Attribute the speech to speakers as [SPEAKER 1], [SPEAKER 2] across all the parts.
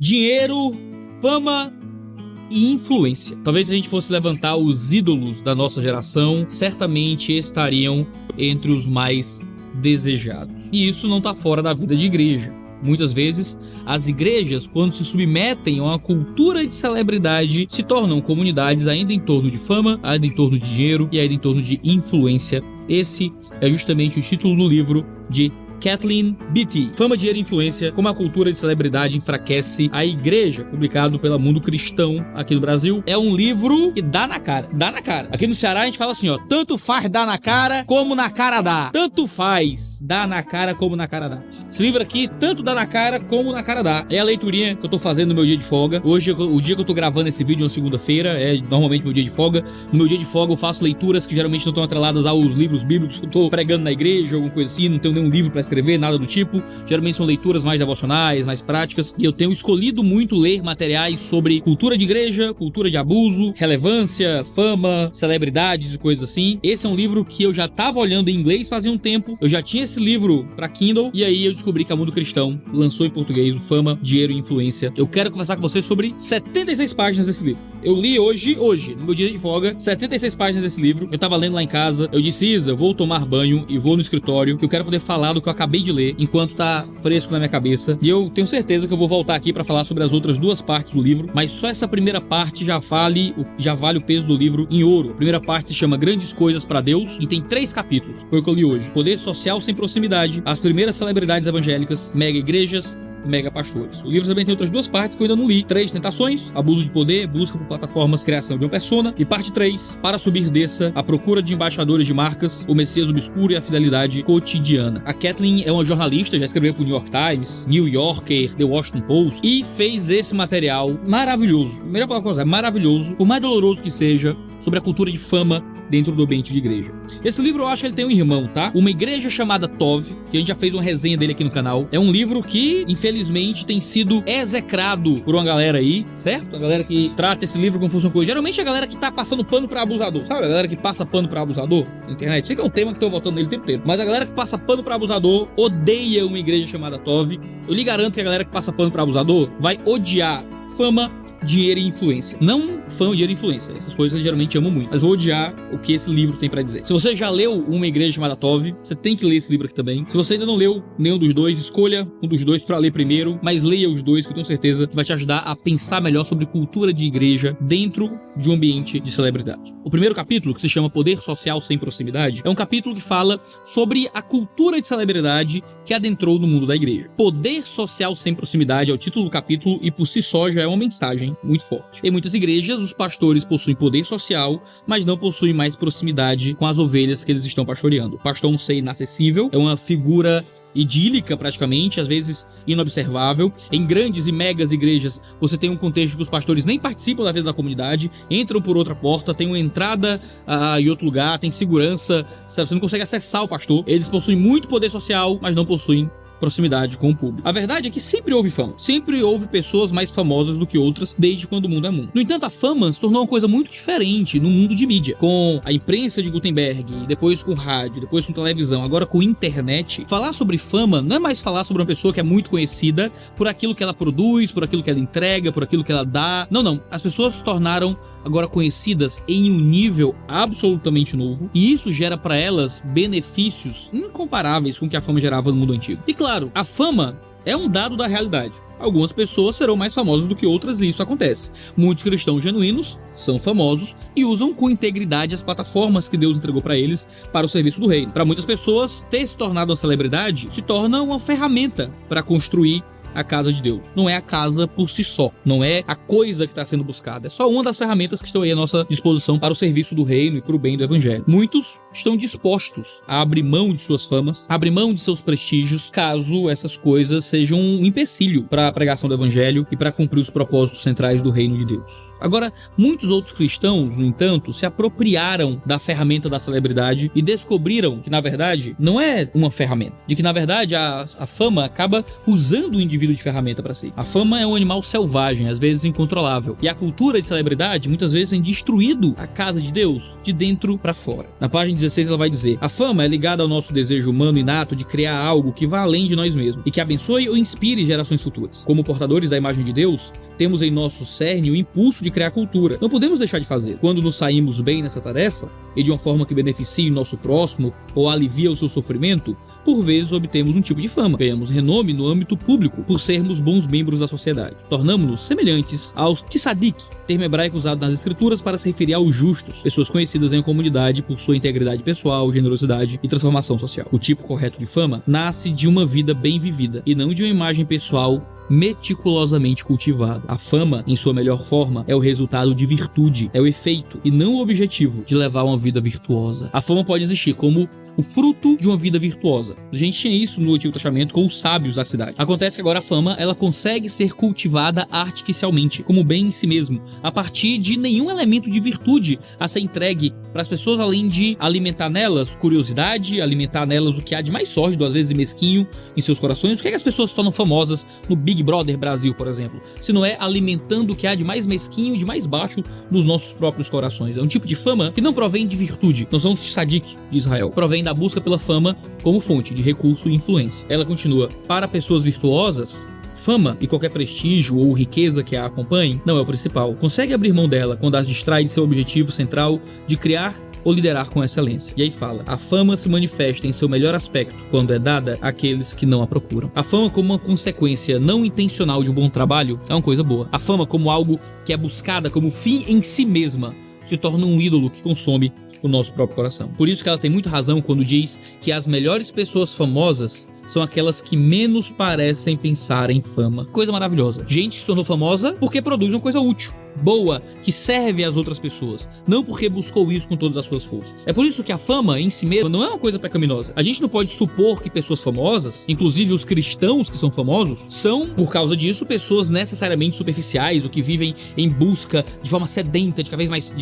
[SPEAKER 1] Dinheiro, fama e influência. Talvez se a gente fosse levantar os ídolos da nossa geração, certamente estariam entre os mais desejados. E isso não está fora da vida de igreja. Muitas vezes, as igrejas, quando se submetem a uma cultura de celebridade, se tornam comunidades ainda em torno de fama, ainda em torno de dinheiro e ainda em torno de influência. Esse é justamente o título do livro de Kathleen Beatty, Fama, Dinheiro e Influência, como a cultura de celebridade enfraquece a igreja, publicado pela Mundo Cristão aqui no Brasil. É um livro que dá na cara, dá na cara. Aqui no Ceará a gente fala assim, ó, tanto faz dar na cara como na cara dá. Tanto faz dar na cara como na cara dá. Esse livro aqui, tanto dá na cara como na cara dá. É a leiturinha que eu tô fazendo no meu dia de folga. Hoje, o dia que eu tô gravando esse vídeo é uma segunda-feira, é normalmente meu dia de folga. No meu dia de folga eu faço leituras que geralmente não estão atreladas aos livros bíblicos que eu tô pregando na igreja, alguma coisa assim, não tenho nenhum livro pra escrever, nada do tipo. Geralmente são leituras mais devocionais, mais práticas, e eu tenho escolhido muito ler materiais sobre cultura de igreja, cultura de abuso, relevância, fama, celebridades e coisas assim. Esse é um livro que eu já tava olhando em inglês fazia um tempo, eu já tinha esse livro pra Kindle, e aí eu descobri que a Mundo Cristão lançou em português o Fama, Dinheiro e Influência. Eu quero conversar com vocês sobre 76 páginas desse livro. Eu li hoje, no meu dia de folga, 76 páginas desse livro. Eu tava lendo lá em casa, eu disse, Isa, eu vou tomar banho e vou no escritório, que eu quero poder falar do que eu acabei de ler, enquanto tá fresco na minha cabeça. E eu tenho certeza que eu vou voltar aqui pra falar sobre as outras duas partes do livro, mas só essa primeira parte já vale o peso do livro em ouro. A primeira parte se chama Grandes Coisas pra Deus e tem 3 capítulos, foi o que eu li hoje. Poder social sem proximidade, as primeiras celebridades evangélicas, mega igrejas, mega pastores. O livro também tem outras 2 partes que eu ainda não li. 3 tentações, abuso de poder, busca por plataformas, criação de uma persona. E parte 3, para subir desça, a procura de embaixadores de marcas, o Messias obscuro e a fidelidade cotidiana. A Kathleen é uma jornalista, já escreveu pro New York Times, New Yorker, The Washington Post, e fez esse material maravilhoso. Melhor palavra, maravilhoso, por mais doloroso que seja, sobre a cultura de fama dentro do ambiente de igreja. Esse livro eu acho que ele tem um irmão, tá? Uma igreja chamada Tov, que a gente já fez uma resenha dele aqui no canal. É um livro que, infelizmente, tem sido execrado por uma galera aí, certo? A galera que trata esse livro como se fosse uma coisa. Geralmente é a galera que tá passando pano pra abusador, sabe? A galera que passa pano pra abusador na internet. Sei que é um tema que tô voltando nele o tempo inteiro. Mas a galera que passa pano pra abusador odeia uma igreja chamada Tov. Eu lhe garanto que a galera que passa pano pra abusador vai odiar fama, dinheiro e influência. Não fama, dinheiro e influência. Essas coisas eu geralmente amo muito. Mas vou odiar o que esse livro tem pra dizer. Se você já leu Uma Igreja Chamada Tov, você tem que ler esse livro aqui também. Se você ainda não leu nenhum dos dois, escolha um dos dois pra ler primeiro, mas leia os dois, que eu tenho certeza que vai te ajudar a pensar melhor sobre cultura de igreja dentro de um ambiente de celebridade. O primeiro capítulo, que se chama Poder Social Sem Proximidade, é um capítulo que fala sobre a cultura de celebridade que adentrou no mundo da igreja. Poder Social Sem Proximidade é o título do capítulo e por si só já é uma mensagem muito forte. Em muitas igrejas, os pastores possuem poder social, mas não possuem mais proximidade com as ovelhas que eles estão pastoreando. O pastor é um ser inacessível, é uma figura idílica praticamente, às vezes inobservável. Em grandes e megas igrejas, você tem um contexto que os pastores nem participam da vida da comunidade, entram por outra porta, tem uma entrada em outro lugar, tem segurança, você não consegue acessar o pastor. Eles possuem muito poder social, mas não possuem proximidade com o público. A verdade é que sempre houve fama, sempre houve pessoas mais famosas do que outras, desde quando o mundo é mundo. No entanto, a fama se tornou uma coisa muito diferente no mundo de mídia, com a imprensa de Gutenberg, depois com rádio, depois com televisão, agora com internet. Falar sobre fama não é mais falar sobre uma pessoa que é muito conhecida por aquilo que ela produz, por aquilo que ela entrega, por aquilo que ela dá. Não. As pessoas se tornaram agora conhecidas em um nível absolutamente novo, e isso gera para elas benefícios incomparáveis com o que a fama gerava no mundo antigo. E claro, a fama é um dado da realidade. Algumas pessoas serão mais famosas do que outras e isso acontece. Muitos cristãos genuínos são famosos e usam com integridade as plataformas que Deus entregou para eles para o serviço do reino. Para muitas pessoas, ter se tornado uma celebridade se torna uma ferramenta para construir a casa de Deus. Não é a casa por si só, não é a coisa que está sendo buscada, é só uma das ferramentas que estão aí à nossa disposição para o serviço do reino e para o bem do evangelho. Muitos estão dispostos a abrir mão de suas famas, abrir mão de seus prestígios, caso essas coisas sejam um empecilho para a pregação do evangelho e para cumprir os propósitos centrais do reino de Deus. Agora, muitos outros cristãos, no entanto, se apropriaram da ferramenta da celebridade e descobriram que, na verdade, não é uma ferramenta, de que, na verdade, a fama acaba usando o indivíduo servido de ferramenta para si. A fama é um animal selvagem, às vezes incontrolável, e a cultura de celebridade muitas vezes tem destruído a casa de Deus de dentro para fora. Na página 16 ela vai dizer: a fama é ligada ao nosso desejo humano inato de criar algo que vá além de nós mesmos e que abençoe ou inspire gerações futuras. Como portadores da imagem de Deus, temos em nosso cerne o impulso de criar cultura. Não podemos deixar de fazer. Quando nos saímos bem nessa tarefa, e de uma forma que beneficie o nosso próximo ou alivia o seu sofrimento, por vezes obtemos um tipo de fama. Ganhamos renome no âmbito público por sermos bons membros da sociedade. Tornamos-nos semelhantes aos tzadik, termo hebraico usado nas escrituras para se referir aos justos, pessoas conhecidas em uma comunidade por sua integridade pessoal, generosidade e transformação social. O tipo correto de fama nasce de uma vida bem vivida e não de uma imagem pessoal meticulosamente cultivada. A fama, em sua melhor forma, é o resultado de virtude, é o efeito e não o objetivo de levar uma vida virtuosa. A fama pode existir como o fruto de uma vida virtuosa. A gente tinha isso no Antigo Testamento com os sábios da cidade. Acontece que agora a fama, ela consegue ser cultivada artificialmente, como bem em si mesmo, a partir de nenhum elemento de virtude a ser entregue para as pessoas, além de alimentar nelas curiosidade, alimentar nelas o que há de mais sórdido, às vezes mesquinho, em seus corações. Por que as pessoas se tornam famosas no Big Brother Brasil, por exemplo? Se não é alimentando o que há de mais mesquinho e de mais baixo nos nossos próprios corações. É um tipo de fama que não provém de virtude. Nós somos tzadik de Israel. Provém da busca pela fama como fonte de recurso e influência. Ela continua: para pessoas virtuosas, fama e qualquer prestígio ou riqueza que a acompanhe não é o principal. Consegue abrir mão dela quando as distrai de seu objetivo central de criar ou liderar com excelência. E aí fala: a fama se manifesta em seu melhor aspecto quando é dada àqueles que não a procuram. A fama como uma consequência não intencional de um bom trabalho é uma coisa boa. A fama como algo que é buscada como fim em si mesma se torna um ídolo que consome o nosso próprio coração. Por isso que ela tem muita razão quando diz que as melhores pessoas famosas são aquelas que menos parecem pensar em fama. Coisa maravilhosa. Gente que se tornou famosa porque produz uma coisa útil, boa, que serve às outras pessoas, não porque buscou isso com todas as suas forças. É por isso que a fama em si mesma não é uma coisa pecaminosa. A gente não pode supor que pessoas famosas, inclusive os cristãos que são famosos, são, por causa disso, pessoas necessariamente superficiais, ou que vivem em busca de forma sedenta de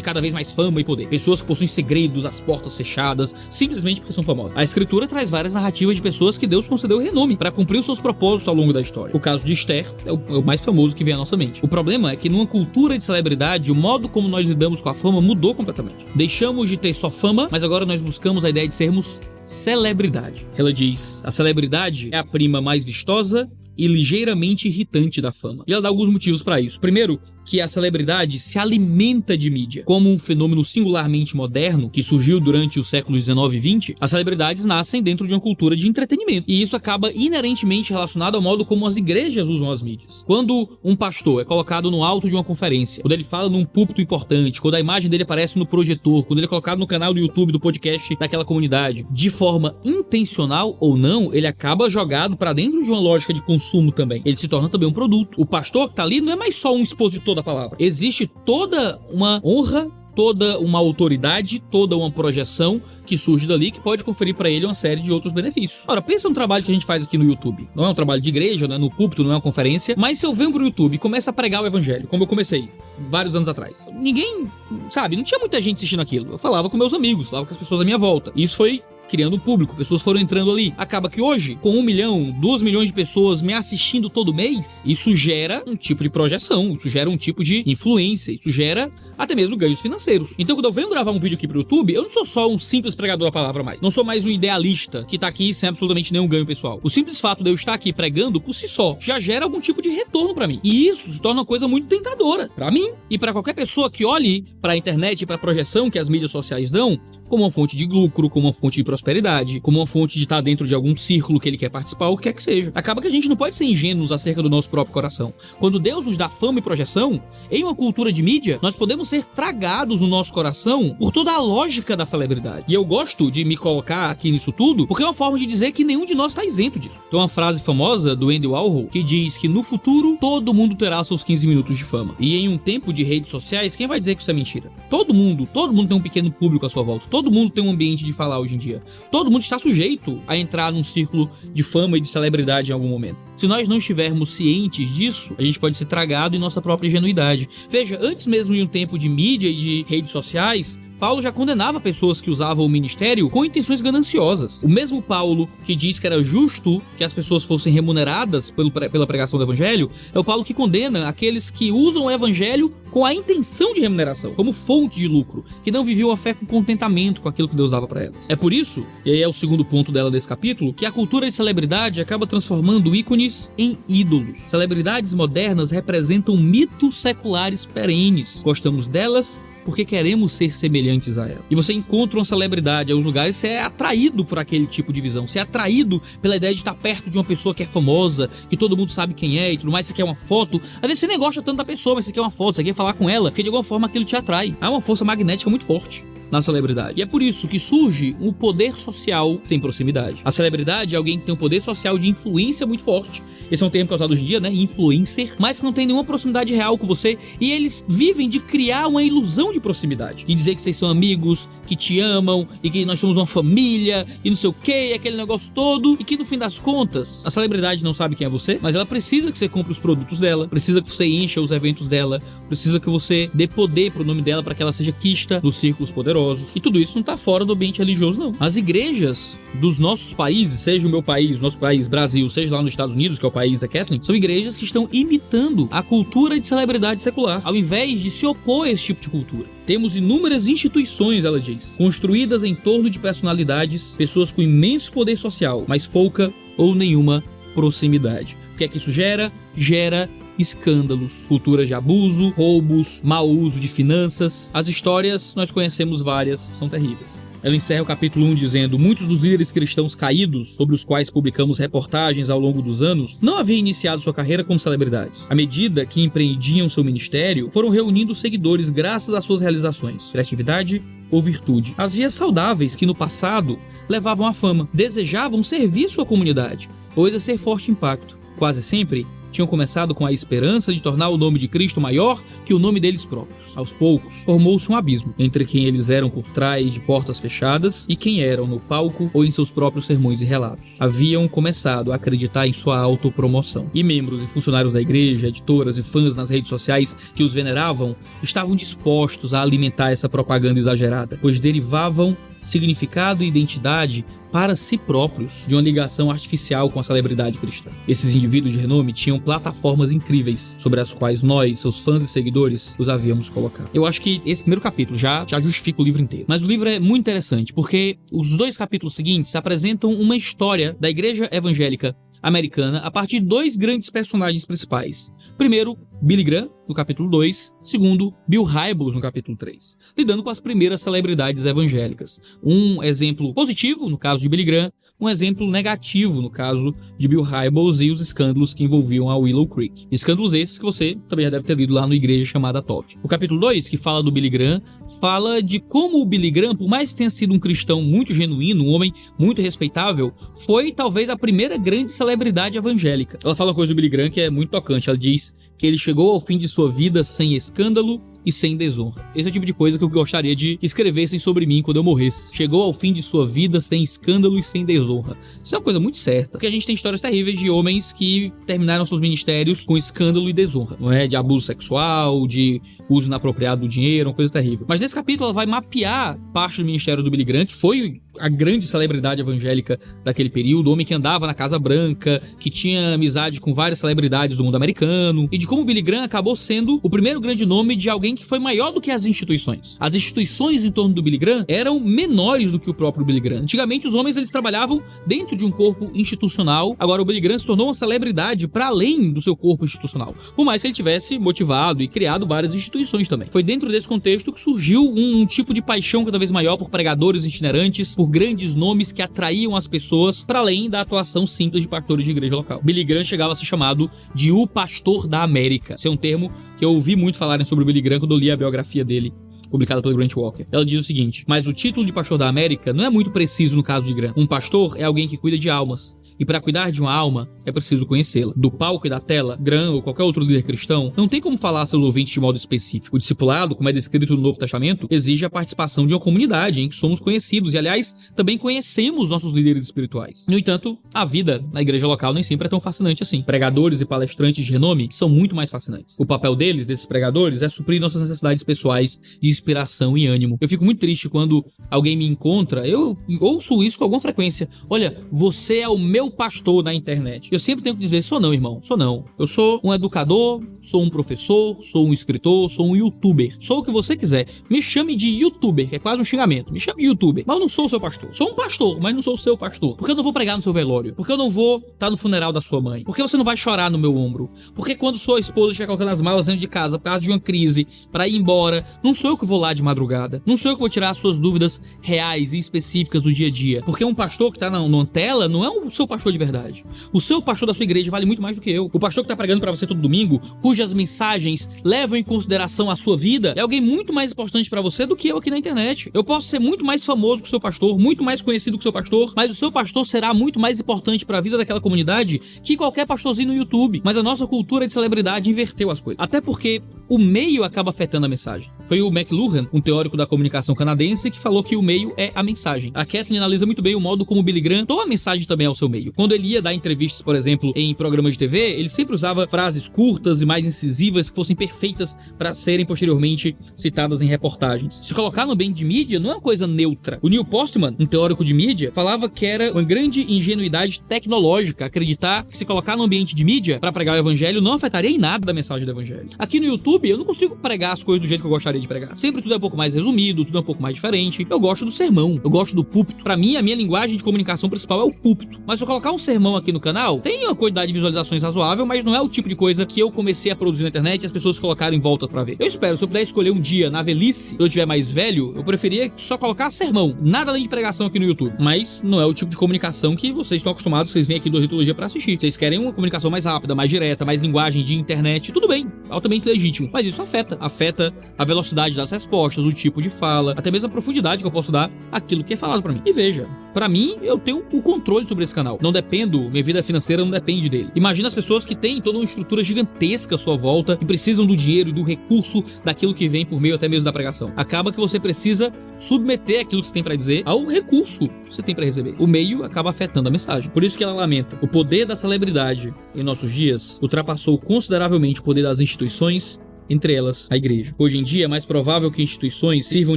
[SPEAKER 1] cada vez mais fama e poder. Pessoas que possuem segredos, as portas fechadas, simplesmente porque são famosas. A escritura traz várias narrativas de pessoas que Deus concedeu renome para cumprir os seus propósitos ao longo da história. O caso de Esther é o mais famoso que vem à nossa mente. O problema é que numa cultura de celebridade, o modo como nós lidamos com a fama mudou completamente. Deixamos de ter só fama, mas agora nós buscamos a ideia de sermos celebridade. Ela diz: a celebridade é a prima mais vistosa e ligeiramente irritante da fama. E ela dá alguns motivos para isso. Primeiro, que a celebridade se alimenta de mídia. Como um fenômeno singularmente moderno que surgiu durante os séculos 19 e 20, as celebridades nascem dentro de uma cultura de entretenimento. E isso acaba inerentemente relacionado ao modo como as igrejas usam as mídias. Quando um pastor é colocado no alto de uma conferência, quando ele fala num púlpito importante, quando a imagem dele aparece no projetor, quando ele é colocado no canal do YouTube do podcast daquela comunidade, de forma intencional ou não, ele acaba jogado para dentro de uma lógica de consumo também. Ele se torna também um produto. O pastor que tá ali não é mais só um expositor da palavra. Existe toda uma honra, toda uma autoridade, toda uma projeção que surge dali, que pode conferir para ele uma série de outros benefícios. Ora, pensa no trabalho que a gente faz aqui no YouTube. Não é um trabalho de igreja, não é no púlpito, não é uma conferência, mas se eu venho pro YouTube e começo a pregar o evangelho, como eu comecei vários anos atrás, ninguém, sabe, não tinha muita gente assistindo aquilo. Eu falava com meus amigos, falava com as pessoas à minha volta. E isso foi criando público, pessoas foram entrando ali. Acaba que hoje, com 1 milhão, 2 milhões de pessoas me assistindo todo mês, isso gera um tipo de projeção, isso gera um tipo de influência, isso gera até mesmo ganhos financeiros. Então, quando eu venho gravar um vídeo aqui pro YouTube, eu não sou só um simples pregador da palavra mais. Não sou mais um idealista que tá aqui sem absolutamente nenhum ganho pessoal. O simples fato de eu estar aqui pregando por si só já gera algum tipo de retorno pra mim. E isso se torna uma coisa muito tentadora pra mim e pra qualquer pessoa que olhe pra internet e pra projeção que as mídias sociais dão como uma fonte de lucro, como uma fonte de prosperidade, como uma fonte de estar dentro de algum círculo que ele quer participar, o que quer que seja. Acaba que a gente não pode ser ingênuos acerca do nosso próprio coração. Quando Deus nos dá fama e projeção, em uma cultura de mídia, nós podemos ser tragados no nosso coração por toda a lógica da celebridade. E eu gosto de me colocar aqui nisso tudo, porque é uma forma de dizer que nenhum de nós está isento disso. Tem uma frase famosa do Andy Warhol que diz que no futuro todo mundo terá seus 15 minutos de fama. E em um tempo de redes sociais, quem vai dizer que isso é mentira? Todo mundo tem um pequeno público à sua volta. Todo mundo tem um ambiente de falar hoje em dia. Todo mundo está sujeito a entrar num círculo de fama e de celebridade em algum momento. Se nós não estivermos cientes disso, a gente pode ser tragado em nossa própria ingenuidade. Veja, antes mesmo de um tempo de mídia e de redes sociais, Paulo já condenava pessoas que usavam o ministério com intenções gananciosas. O mesmo Paulo que diz que era justo que as pessoas fossem remuneradas pela pregação do evangelho, é o Paulo que condena aqueles que usam o evangelho com a intenção de remuneração, como fonte de lucro, que não viviam a fé com contentamento com aquilo que Deus dava para elas. É por isso, e aí é o segundo ponto dela desse capítulo, que a cultura de celebridade acaba transformando ícones em ídolos. Celebridades modernas representam mitos seculares perenes. Gostamos delas porque queremos ser semelhantes a ela. E você encontra uma celebridade em alguns lugares, você é atraído por aquele tipo de visão, você é atraído pela ideia de estar perto de uma pessoa que é famosa, que todo mundo sabe quem é e tudo mais, você quer uma foto. Às vezes você nem gosta tanto da pessoa, mas você quer uma foto, você quer falar com ela, porque de alguma forma aquilo te atrai. Há uma força magnética muito forte na celebridade. E é por isso que surge um poder social sem proximidade. A celebridade é alguém que tem um poder social de influência muito forte. Esse é um termo que é usado hoje em dia, né? Influencer. Mas que não tem nenhuma proximidade real com você. E eles vivem de criar uma ilusão de proximidade. E dizer que vocês são amigos, que te amam, e que nós somos uma família, e não sei o que, aquele negócio todo. E que no fim das contas, a celebridade não sabe quem é você, mas ela precisa que você compre os produtos dela, precisa que você encha os eventos dela, precisa que você dê poder pro nome dela para que ela seja quista nos círculos poderosos. E tudo isso não tá fora do ambiente religioso, não. As igrejas dos nossos países, seja o meu país, nosso país, Brasil, seja lá nos Estados Unidos, que é o país da Kathleen, são igrejas que estão imitando a cultura de celebridade secular, ao invés de se opor a esse tipo de cultura. Temos inúmeras instituições, ela diz, construídas em torno de personalidades, pessoas com imenso poder social, mas pouca ou nenhuma proximidade. O que é que isso gera? Gera escândalos, culturas de abuso, roubos, mau uso de finanças. As histórias, nós conhecemos várias, são terríveis. Ela encerra o capítulo 1 dizendo: muitos dos líderes cristãos caídos, sobre os quais publicamos reportagens ao longo dos anos, não haviam iniciado sua carreira como celebridades. À medida que empreendiam seu ministério, foram reunindo seguidores graças às suas realizações, criatividade ou virtude. As vias saudáveis que no passado levavam à fama, desejavam servir sua comunidade ou exercer forte impacto. Quase sempre tinham começado com a esperança de tornar o nome de Cristo maior que o nome deles próprios. Aos poucos, formou-se um abismo entre quem eles eram por trás de portas fechadas e quem eram no palco ou em seus próprios sermões e relatos. Haviam começado a acreditar em sua autopromoção. E membros e funcionários da igreja, editoras e fãs nas redes sociais que os veneravam, estavam dispostos a alimentar essa propaganda exagerada, pois derivavam significado e identidade para si próprios de uma ligação artificial com a celebridade cristã. Esses indivíduos de renome tinham plataformas incríveis sobre as quais nós, seus fãs e seguidores, os havíamos colocado. Eu acho que esse primeiro capítulo já justifica o livro inteiro. Mas o livro é muito interessante porque os dois capítulos seguintes apresentam uma história da igreja evangélica americana a partir de dois grandes personagens principais. Primeiro, Billy Graham, no capítulo 2. Segundo, Bill Hybels, no capítulo 3. Lidando com as primeiras celebridades evangélicas. Um exemplo positivo, no caso de Billy Graham, um exemplo negativo no caso de Bill Hybels e os escândalos que envolviam a Willow Creek. Escândalos esses que você também já deve ter lido lá no Igreja Chamada Todd. O capítulo 2, que fala do Billy Graham, fala de como o Billy Graham, por mais que tenha sido um cristão muito genuíno, um homem muito respeitável, foi talvez a primeira grande celebridade evangélica. Ela fala uma coisa do Billy Graham que é muito tocante. Ela diz que ele chegou ao fim de sua vida sem escândalo e sem desonra. Esse é o tipo de coisa que eu gostaria de que escrevessem sobre mim quando eu morresse. Chegou ao fim de sua vida sem escândalo e sem desonra. Isso é uma coisa muito certa, porque a gente tem histórias terríveis de homens que terminaram seus ministérios com escândalo e desonra, não é? De abuso sexual, de uso inapropriado do dinheiro, uma coisa terrível. Mas nesse capítulo ela vai mapear parte do ministério do Billy Graham, que foi a grande celebridade evangélica daquele período, o homem que andava na Casa Branca, que tinha amizade com várias celebridades do mundo americano, e de como o Billy Graham acabou sendo o primeiro grande nome de alguém que foi maior do que as instituições. As instituições em torno do Billy Graham eram menores do que o próprio Billy Graham. Antigamente os homens eles trabalhavam dentro de um corpo institucional, agora o Billy Graham se tornou uma celebridade para além do seu corpo institucional, por mais que ele tivesse motivado e criado várias instituições também. Foi dentro desse contexto que surgiu um tipo de paixão cada vez maior por pregadores itinerantes, por grandes nomes que atraíam as pessoas para além da atuação simples de pastores de igreja local. Billy Graham chegava a ser chamado de o pastor da América. Esse é um termo que eu ouvi muito falarem sobre o Billy Graham quando eu li a biografia dele, publicada pelo Grant Walker. Ela diz o seguinte: mas o título de pastor da América não é muito preciso no caso de Graham. Um pastor é alguém que cuida de almas, E para cuidar de uma alma, é preciso conhecê-la. Do palco e da tela, Graham ou qualquer outro líder cristão não tem como falar a seus ouvintes de modo específico. O discipulado, como é descrito no Novo Testamento, exige a participação de uma comunidade em que somos conhecidos e, aliás, também conhecemos nossos líderes espirituais. No entanto, a vida na igreja local nem sempre é tão fascinante assim. Pregadores e palestrantes de renome são muito mais fascinantes. O papel desses pregadores, é suprir nossas necessidades pessoais de inspiração e ânimo. Eu fico muito triste quando alguém me encontra, eu ouço isso com alguma frequência. Olha, você é o meu pastor na internet. Eu sempre tenho que dizer, sou não, irmão, sou não. Eu sou um educador, sou um professor, sou um escritor, sou um youtuber. Sou o que você quiser. Me chame de youtuber, que é quase um xingamento. Me chame de youtuber. Mas eu não sou o seu pastor. Sou um pastor, mas não sou o seu pastor. Porque eu não vou pregar no seu velório. Porque eu não vou estar no funeral da sua mãe. Porque você não vai chorar no meu ombro. Porque quando sua esposa estiver colocando as malas dentro de casa por causa de uma crise, pra ir embora, não sou eu que vou lá de madrugada. Não sou eu que vou tirar as suas dúvidas reais e específicas do dia a dia. Porque um pastor que tá numa tela não é o seu pastor de verdade. O seu pastor da sua igreja vale muito mais do que eu. O pastor que tá pregando pra você todo domingo, cujas mensagens levam em consideração a sua vida, é alguém muito mais importante pra você do que eu aqui na internet. Eu posso ser muito mais famoso que o seu pastor, muito mais conhecido que o seu pastor, mas o seu pastor será muito mais importante pra vida daquela comunidade que qualquer pastorzinho no YouTube. Mas a nossa cultura de celebridade inverteu as coisas. Até porque o meio acaba afetando a mensagem. Foi o McLuhan, um teórico da comunicação canadense, que falou que o meio é a mensagem. A Kathleen analisa muito bem o modo como o Billy Graham deu a mensagem também ao seu meio. Quando ele ia dar entrevistas, por exemplo, em programas de TV, ele sempre usava frases curtas e mais incisivas que fossem perfeitas para serem posteriormente citadas em reportagens. Se colocar no ambiente de mídia não é uma coisa neutra. O Neil Postman, um teórico de mídia, falava que era uma grande ingenuidade tecnológica acreditar que se colocar no ambiente de mídia para pregar o evangelho não afetaria em nada da mensagem do evangelho. Aqui no YouTube eu não consigo pregar as coisas do jeito que eu gostaria de pregar. Sempre tudo é um pouco mais resumido, tudo é um pouco mais diferente. Eu gosto do sermão, eu gosto do púlpito. Pra mim, a minha linguagem de comunicação principal é o púlpito. Mas se eu colocar um sermão aqui no canal, tem uma quantidade de visualizações razoável, mas não é o tipo de coisa que eu comecei a produzir na internet e as pessoas colocaram em volta pra ver. Eu espero, se eu puder escolher um dia na velhice, quando eu estiver mais velho, eu preferia só colocar sermão. Nada além de pregação aqui no YouTube. Mas não é o tipo de comunicação que vocês estão acostumados, vocês vêm aqui do Ritologia pra assistir. Vocês querem uma comunicação mais rápida, mais direta, mais linguagem de internet, tudo bem, altamente legítimo. Mas isso afeta a velocidade das respostas, o tipo de fala, até mesmo a profundidade que eu posso dar àquilo que é falado pra mim. E veja, pra mim, eu tenho o controle sobre esse canal. Não dependo, minha vida financeira não depende dele. Imagina as pessoas que têm toda uma estrutura gigantesca à sua volta e precisam do dinheiro e do recurso daquilo que vem por meio até mesmo da pregação. Acaba que você precisa submeter aquilo que você tem pra dizer ao recurso que você tem pra receber. O meio acaba afetando a mensagem. Por isso que ela lamenta. O poder da celebridade em nossos dias ultrapassou consideravelmente o poder das instituições, entre elas a igreja. Hoje em dia é mais provável que instituições sirvam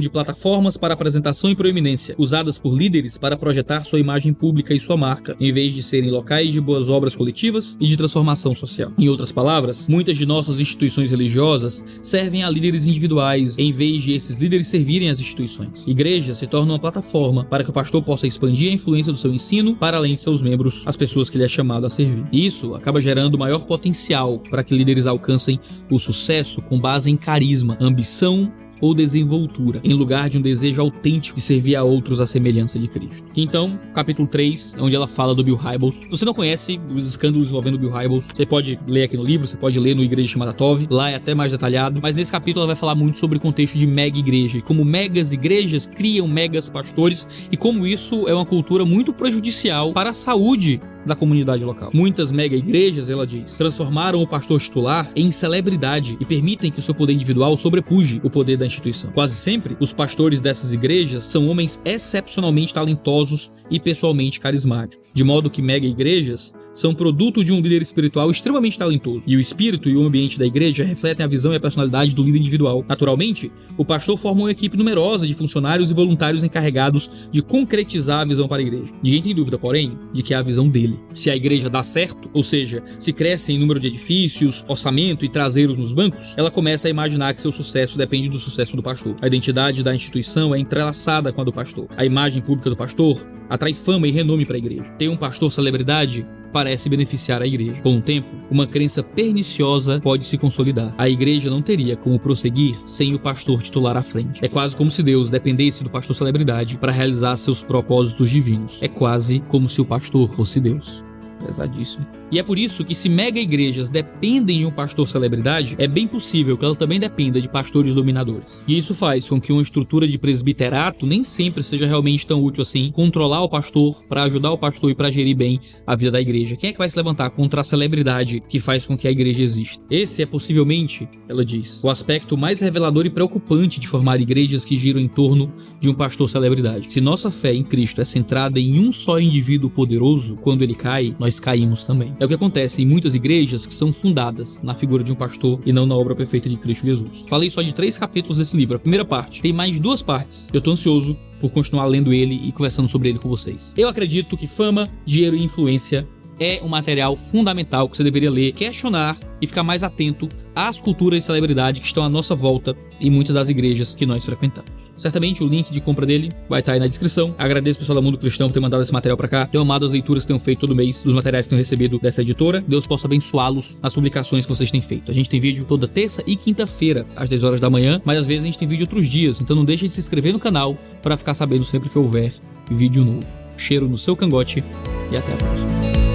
[SPEAKER 1] de plataformas para apresentação e proeminência, usadas por líderes para projetar sua imagem pública e sua marca, em vez de serem locais de boas obras coletivas e de transformação social. Em outras palavras, muitas de nossas instituições religiosas servem a líderes individuais, em vez de esses líderes servirem às instituições. Igreja se torna uma plataforma para que o pastor possa expandir a influência do seu ensino para além de seus membros, as pessoas que ele é chamado a servir. E isso acaba gerando maior potencial para que líderes alcancem o sucesso com base em carisma, ambição ou desenvoltura, em lugar de um desejo autêntico de servir a outros à semelhança de Cristo. Então, capítulo 3, onde ela fala do Bill Hybels. Se você não conhece os escândalos envolvendo o Bill Hybels, você pode ler aqui no livro, você pode ler no Igreja Chamada Tov, lá é até mais detalhado, mas nesse capítulo ela vai falar muito sobre o contexto de mega igreja, e como megas igrejas criam megas pastores, e como isso é uma cultura muito prejudicial para a saúde da comunidade local. Muitas mega igrejas, ela diz, transformaram o pastor titular em celebridade e permitem que o seu poder individual sobrepuje o poder da instituição. Quase sempre, os pastores dessas igrejas são homens excepcionalmente talentosos e pessoalmente carismáticos, de modo que mega igrejas são produto de um líder espiritual extremamente talentoso, e o espírito e o ambiente da igreja refletem a visão e a personalidade do líder individual. Naturalmente, o pastor forma uma equipe numerosa de funcionários e voluntários encarregados de concretizar a visão para a igreja. Ninguém tem dúvida, porém, de que é a visão dele. Se a igreja dá certo, ou seja, se cresce em número de edifícios, orçamento e traseiros nos bancos, ela começa a imaginar que seu sucesso depende do sucesso do pastor. A identidade da instituição é entrelaçada com a do pastor. A imagem pública do pastor atrai fama e renome para a igreja. Ter um pastor celebridade parece beneficiar a igreja. Com o tempo, uma crença perniciosa pode se consolidar. A igreja não teria como prosseguir sem o pastor titular à frente. É quase como se Deus dependesse do pastor celebridade para realizar seus propósitos divinos. É quase como se o pastor fosse Deus. Pesadíssimo. E é por isso que, se mega igrejas dependem de um pastor celebridade, é bem possível que ela também dependa de pastores dominadores. E isso faz com que uma estrutura de presbiterato nem sempre seja realmente tão útil assim, controlar o pastor para ajudar o pastor e para gerir bem a vida da igreja. Quem é que vai se levantar contra a celebridade que faz com que a igreja exista? Esse é possivelmente, ela diz, o aspecto mais revelador e preocupante de formar igrejas que giram em torno de um pastor celebridade. Se nossa fé em Cristo é centrada em um só indivíduo poderoso, quando ele cai, nós caímos também. É o que acontece em muitas igrejas que são fundadas na figura de um pastor e não na obra perfeita de Cristo Jesus. Falei só de 3 capítulos desse livro. A primeira parte tem mais 2 partes. Eu tô ansioso por continuar lendo ele e conversando sobre ele com vocês. Eu acredito que fama, dinheiro e influência é um material fundamental que você deveria ler, questionar e ficar mais atento às culturas de celebridade que estão à nossa volta em muitas das igrejas que nós frequentamos. Certamente o link de compra dele vai estar aí na descrição. Agradeço ao pessoal da Mundo Cristão por ter mandado esse material pra cá. Tenho amado as leituras que tenho feito todo mês, dos materiais que tenho recebido dessa editora. Deus possa abençoá-los nas publicações que vocês têm feito. A gente tem vídeo toda terça e quinta-feira, às 10 horas da manhã, mas às vezes a gente tem vídeo outros dias, então não deixe de se inscrever no canal para ficar sabendo sempre que houver vídeo novo. Cheiro no seu cangote e até a próxima.